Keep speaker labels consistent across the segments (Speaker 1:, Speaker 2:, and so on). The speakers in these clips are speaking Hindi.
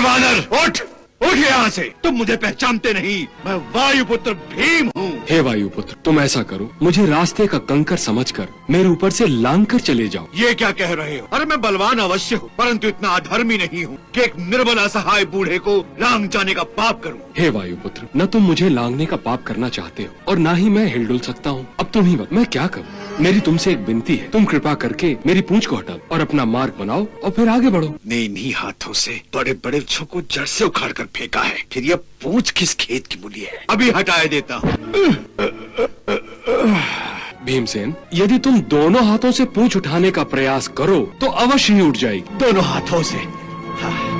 Speaker 1: वानर उठ, उठ यहाँ से। तुम मुझे पहचानते नहीं, मैं वायुपुत्र भीम हूँ।
Speaker 2: हे वायुपुत्र, तुम ऐसा करो, मुझे रास्ते का कंकर समझकर मेरे ऊपर से लांग कर चले जाओ।
Speaker 1: ये क्या कह रहे हो? अरे मैं बलवान अवश्य हूँ, परंतु इतना अधर्मी नहीं हूँ कि एक निर्बल असहाय बूढ़े को लांग जाने का पाप करूँ।
Speaker 2: हे वायुपुत्र, न तुम मुझे लांगने का पाप करना चाहते हो और न ही मैं हिलडुल सकता हूँ। अब तुम ही बता, मैं क्या करूँ? मेरी तुमसे एक विनती है, तुम कृपा करके मेरी पूंछ को हटाओ और अपना मार्ग बनाओ और फिर आगे बढ़ो।
Speaker 1: ने इन्हीं हाथों से बड़े बड़े वृक्षों को जड़ से उखाड़ कर फेंका है, फिर यह पूंछ किस खेत की मूली है? अभी हटाए देता हूँ।
Speaker 2: भीमसेन, यदि तुम दोनों हाथों से पूंछ उठाने का प्रयास करो तो अवश्य ही उठ जाएगी।
Speaker 1: दोनों हाथों से? हाँ।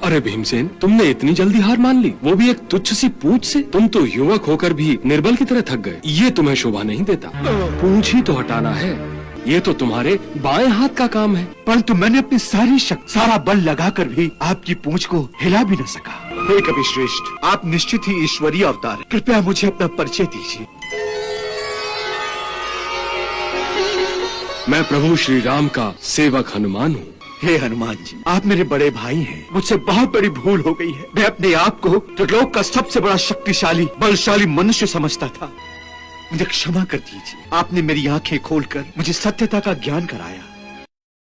Speaker 2: अरे भीमसेन, तुमने इतनी जल्दी हार मान ली, वो भी एक तुच्छ सी पूंछ से? तुम तो युवक होकर भी निर्बल की तरह थक गए। ये तुम्हें शोभा नहीं देता। पूंछ ही तो हटाना है, ये तो तुम्हारे बाएं हाथ का काम है।
Speaker 1: परंतु मैंने अपनी सारी शक्ति, सारा बल लगाकर भी आपकी पूंछ को हिला भी न सका। हे कविश्रेष्ठ, आप निश्चित ही ईश्वरीय अवतार हैं। कृपया मुझे अपना परिचय दीजिए।
Speaker 2: मैं प्रभु श्री राम का सेवक हनुमान हूँ।
Speaker 1: हे हनुमान जी, आप मेरे बड़े भाई हैं। मुझसे बहुत बड़ी भूल हो गई है। मैं अपने आप को त्रिलोक का सबसे बड़ा शक्तिशाली बलशाली मनुष्य समझता था। मुझे क्षमा कर दीजिए। आपने मेरी आंखें खोलकर मुझे सत्यता का ज्ञान कराया।